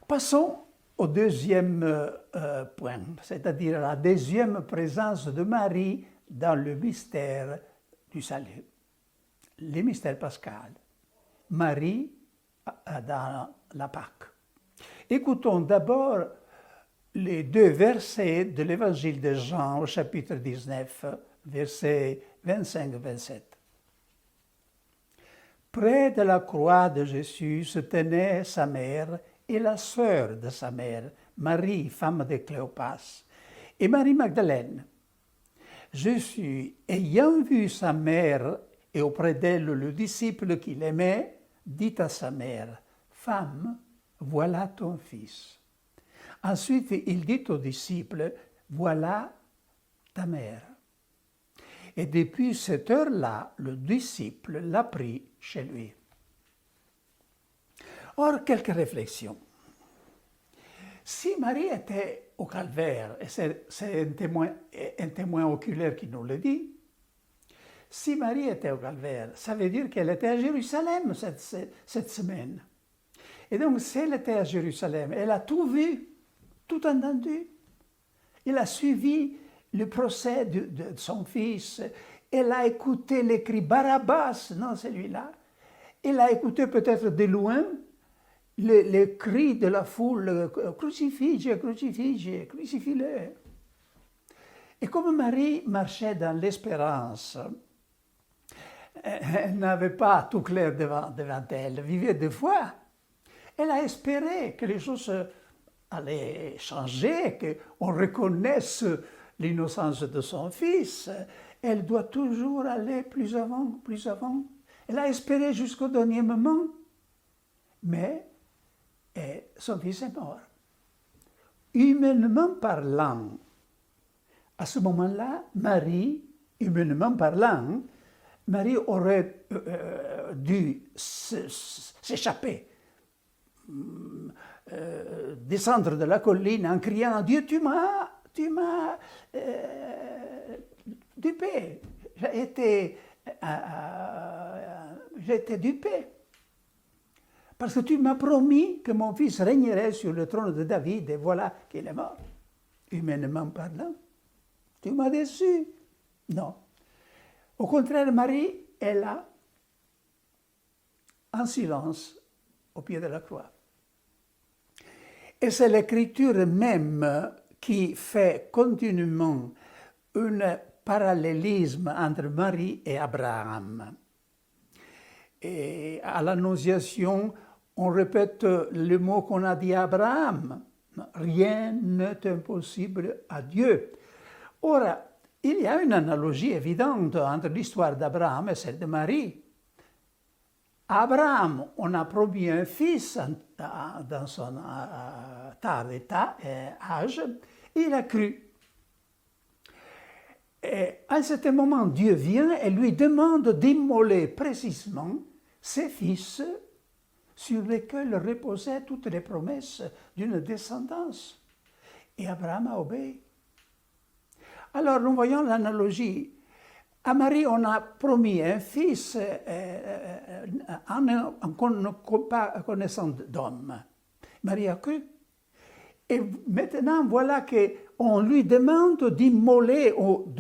Passons au deuxième point, c'est-à-dire la deuxième présence de Marie dans le mystère du salut, le mystère pascal. Marie dans la Pâque. Écoutons d'abord les deux versets de l'évangile de Jean au chapitre 19, versets 25-27. Près de la croix de Jésus se tenait sa mère et la sœur de sa mère, Marie, femme de Cléopas, et Marie Magdalène. Jésus, ayant vu sa mère et auprès d'elle le disciple qu'il aimait, dit à sa mère, « Femme, voilà ton fils. » Ensuite, il dit au disciple, « Voilà ta mère. » Et depuis cette heure-là, le disciple l'a pris chez lui. Or, quelques réflexions. Si Marie était au calvaire, et c'est un témoin oculaire qui nous le dit, si Marie était au calvaire, ça veut dire qu'elle était à Jérusalem cette semaine. Et donc, si elle était à Jérusalem, elle a tout vu, tout entendu. Elle a suivi le procès de son fils. Elle a écouté les cris Barabbas, non celui-là. Elle a écouté peut-être de loin les cris de la foule, crucifige, crucifige, crucifie-le. Et comme Marie marchait dans l'espérance, elle n'avait pas tout clair devant elle, elle vivait de foi. Elle a espéré que les choses allaient changer, qu'on reconnaisse l'innocence de son fils. Elle doit toujours aller plus avant, plus avant. Elle a espéré jusqu'au dernier moment, mais son fils est mort. Humainement parlant, à ce moment-là, Marie, humainement parlant, Marie aurait dû s'échapper, descendre de la colline en criant « Dieu, tu m'as dupé, j'ai été dupé. Parce que tu m'as promis que mon fils régnerait sur le trône de David, et voilà qu'il est mort. » Humainement parlant, tu m'as déçu. Non. Au contraire, Marie est là, en silence, au pied de la croix. Et c'est l'Écriture même qui fait continuellement un parallélisme entre Marie et Abraham. Et à l'Annonciation, on répète le mot qu'on a dit à Abraham. Rien n'est impossible à Dieu. Or, il y a une analogie évidente entre l'histoire d'Abraham et celle de Marie. À Abraham, on a promis un fils dans son tard âge, et il a cru. Et à un certain moment, Dieu vient et lui demande d'immoler précisément ses fils sur lesquels reposaient toutes les promesses d'une descendance. Et Abraham a obéi. Alors, nous voyons l'analogie. À Marie, on a promis un fils en connaissant d'homme. Marie a cru. Et maintenant, voilà qu'on lui demande d'immoler ou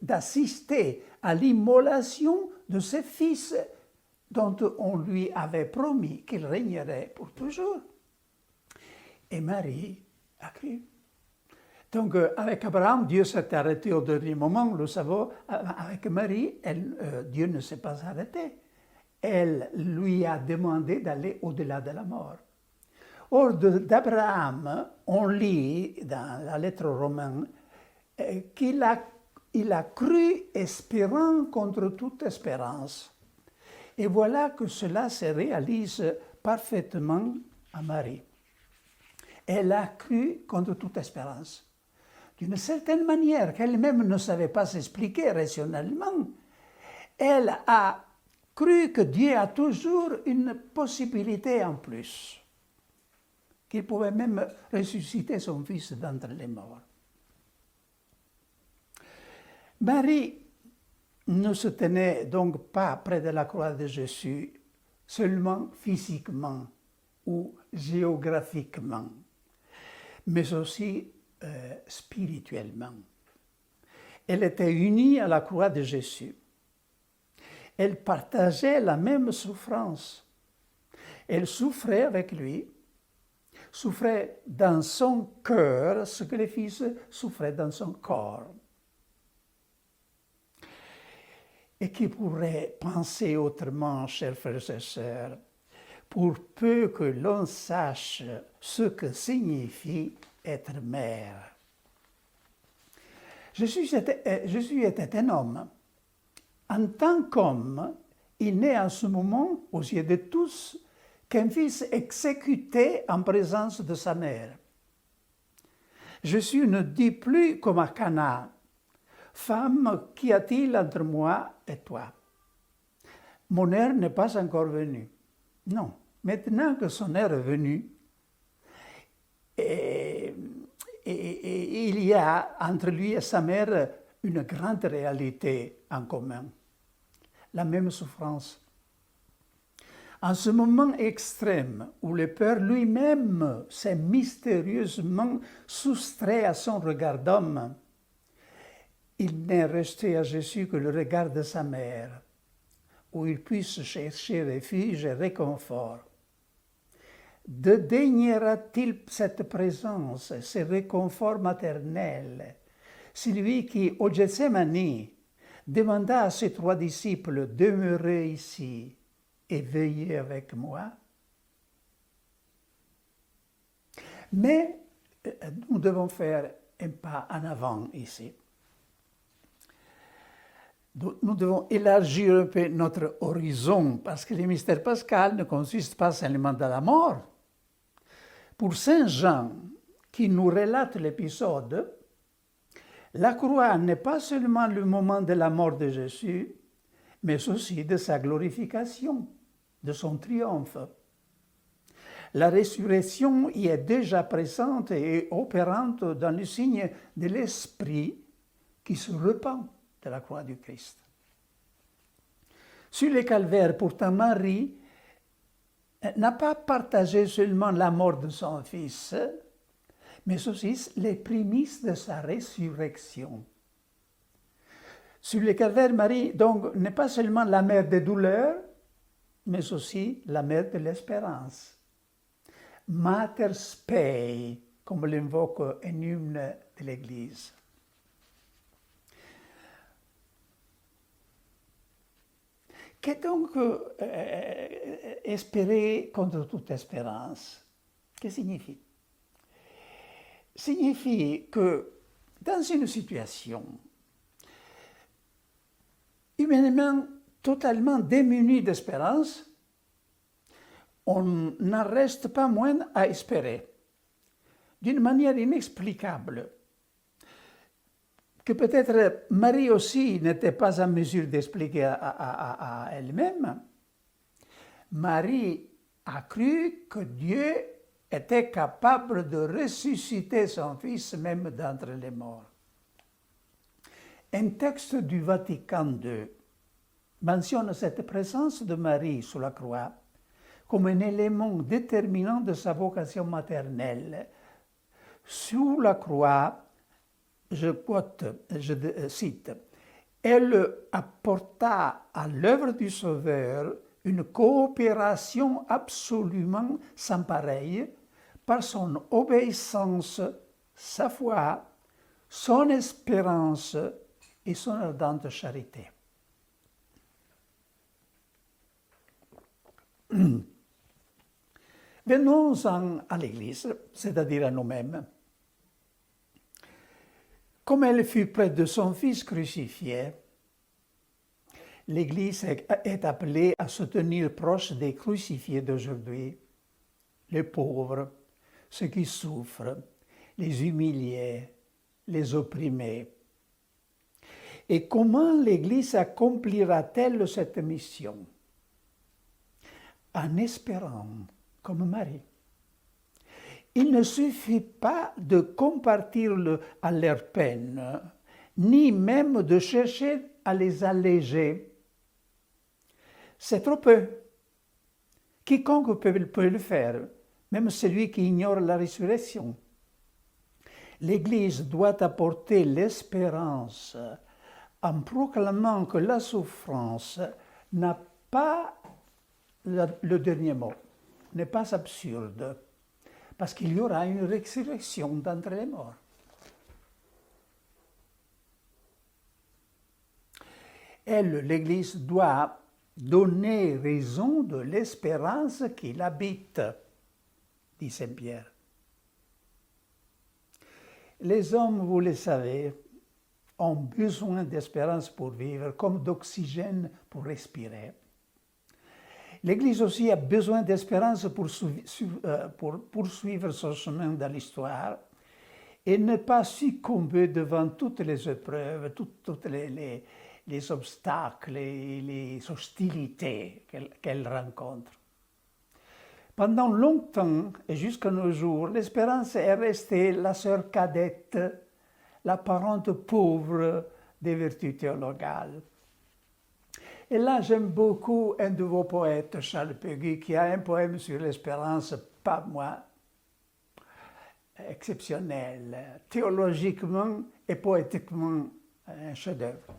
d'assister à l'immolation de ses fils dont on lui avait promis qu'il régnerait pour toujours. Et Marie a cru. Donc, avec Abraham, Dieu s'est arrêté au dernier moment, nous le savons. Avec Marie, Dieu ne s'est pas arrêté. Elle lui a demandé d'aller au-delà de la mort. Or, d'Abraham, on lit dans la lettre aux Romains qu'il a cru espérant contre toute espérance. Et voilà que cela se réalise parfaitement à Marie. Elle a cru contre toute espérance. D'une certaine manière qu'elle-même ne savait pas s'expliquer rationnellement, elle a cru que Dieu a toujours une possibilité en plus, qu'il pouvait même ressusciter son fils d'entre les morts. Marie ne se tenait donc pas près de la croix de Jésus seulement physiquement ou géographiquement, mais aussi spirituellement. Elle était unie à la croix de Jésus. Elle partageait la même souffrance. Elle souffrait avec lui, souffrait dans son cœur ce que le Fils souffrait dans son corps. Et qui pourrait penser autrement, chers frères et sœurs, pour peu que l'on sache ce que signifie être mère. Jésus était un homme. En tant qu'homme, il n'est en ce moment, aux yeux de tous, qu'un fils exécuté en présence de sa mère. Jésus ne dit plus comme à Cana, « Femme, qu'y a-t-il entre moi et toi ?» Mon heure n'est pas encore venue. Non, maintenant que son heure est venue, et il y a entre lui et sa mère une grande réalité en commun, la même souffrance. En ce moment extrême où le Père lui-même s'est mystérieusement soustrait à son regard d'homme, il n'est resté à Jésus que le regard de sa mère, où il puisse chercher refuge et réconfort. Dédaignera-t-il cette présence, ce réconfort maternel, celui qui, au Gethsémani, demanda à ses 3 disciples « Demeurez ici et veillez avec moi ». Mais nous devons faire un pas en avant ici. Nous devons élargir un peu notre horizon, parce que le mystère pascal ne consiste pas seulement dans la mort. Pour Saint Jean, qui nous relate l'épisode, la croix n'est pas seulement le moment de la mort de Jésus, mais aussi de sa glorification, de son triomphe. La résurrection y est déjà présente et opérante dans le signe de l'Esprit qui se repent de la croix du Christ. Sur le calvaire, pourtant, Marie n'a pas partagé seulement la mort de son Fils, mais aussi les prémices de sa résurrection. Sur le calvaire, Marie, donc, n'est pas seulement la mère des douleurs, mais aussi la mère de l'espérance. Mater Spei, comme l'invoque un hymne de l'Église. Qu'est donc espérer contre toute espérance? Que signifie? Signifie que dans une situation humainement totalement démunie d'espérance, on n'en reste pas moins à espérer, d'une manière inexplicable, que peut-être Marie aussi n'était pas en mesure d'expliquer à elle-même. Marie a cru que Dieu était capable de ressusciter son Fils même d'entre les morts. Un texte du Vatican II mentionne cette présence de Marie sur la croix comme un élément déterminant de sa vocation maternelle. Sous la croix, je cite, « Elle apporta à l'œuvre du Sauveur une coopération absolument sans pareille par son obéissance, sa foi, son espérance et son ardente charité. » Venons-en à l'Église, c'est-à-dire à nous-mêmes. Comme elle fut près de son Fils crucifié, l'Église est appelée à se tenir proche des crucifiés d'aujourd'hui, les pauvres, ceux qui souffrent, les humiliés, les opprimés. Et comment l'Église accomplira-t-elle cette mission? En espérant, comme Marie. Il ne suffit pas de compatir à leurs peines, ni même de chercher à les alléger. C'est trop peu. Quiconque peut le faire, même celui qui ignore la résurrection. L'Église doit apporter l'espérance en proclamant que la souffrance n'a pas le dernier mot, n'est pas absurde, parce qu'il y aura une résurrection d'entre les morts. L'Église doit donner raison de l'espérance qui l'habite, dit Saint Pierre. Les hommes, vous le savez, ont besoin d'espérance pour vivre, comme d'oxygène pour respirer. L'Église aussi a besoin d'espérance pour poursuivre son chemin dans l'histoire et ne pas succomber devant toutes les épreuves, toutes les obstacles et les hostilités qu'elle rencontre. Pendant longtemps et jusqu'à nos jours, l'espérance est restée la sœur cadette, la parente pauvre des vertus théologales. Et là, j'aime beaucoup un de vos poètes, Charles Péguy, qui a un poème sur l'espérance, pas moi, exceptionnel, théologiquement et poétiquement un chef-d'œuvre.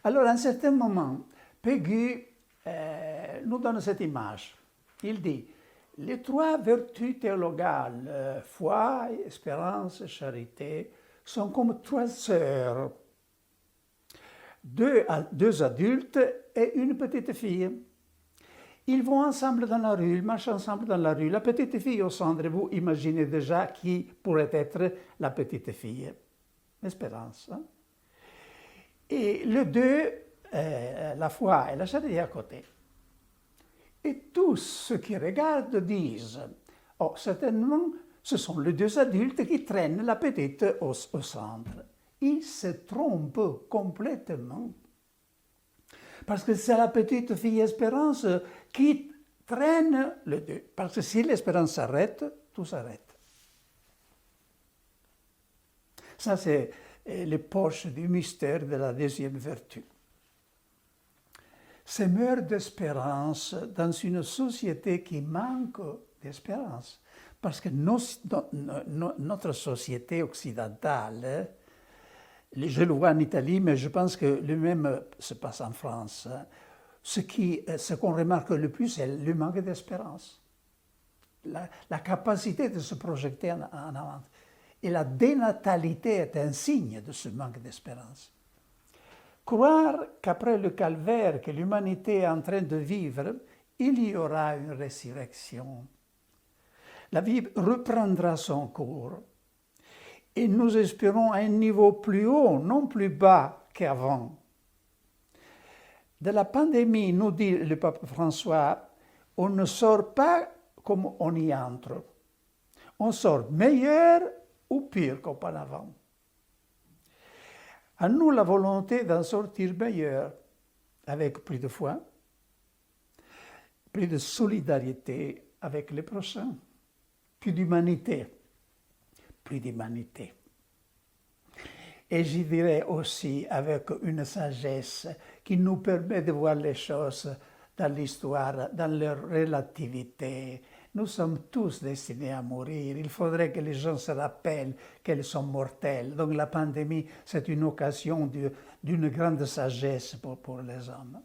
Alors, à un certain moment, Péguy nous donne cette image. Il dit: les trois vertus théologales, foi, espérance, charité, sont comme trois sœurs, deux adultes et une petite fille. Ils vont ensemble dans la rue, ils marchent ensemble dans la rue. La petite fille au centre, vous imaginez déjà qui pourrait être la petite fille. Espérance. Hein? Et les deux, la foi et la charité à côté. Et tous ceux qui regardent disent: oh, certainement, ce sont les deux adultes qui traînent la petite au centre. Ils se trompent complètement. Parce que c'est la petite fille Espérance qui traîne les deux. Parce que si l'espérance s'arrête, tout s'arrête. Ça, c'est les poches du mystère de la deuxième vertu. C'est meurt d'espérance dans une société qui manque d'espérance. Parce que notre société occidentale, je le vois en Italie, mais je pense que le même se passe en France, ce qu'on remarque le plus, c'est le manque d'espérance. La capacité de se projeter en avant. Et la dénatalité est un signe de ce manque d'espérance. Croire qu'après le calvaire que l'humanité est en train de vivre, il y aura une résurrection. La vie reprendra son cours. Et nous espérons à un niveau plus haut, non plus bas qu'avant. De la pandémie, nous dit le pape François, on ne sort pas comme on y entre. On sort meilleur ou pire qu'auparavant. À nous la volonté d'en sortir meilleur, avec plus de foi, plus de solidarité avec les prochains, plus d'humanité. Et j'y dirais aussi avec une sagesse qui nous permet de voir les choses dans l'histoire, dans leur relativité. Nous sommes tous destinés à mourir. Il faudrait que les gens se rappellent qu'elles sont mortelles. Donc la pandémie, c'est une occasion d'une grande sagesse pour les hommes.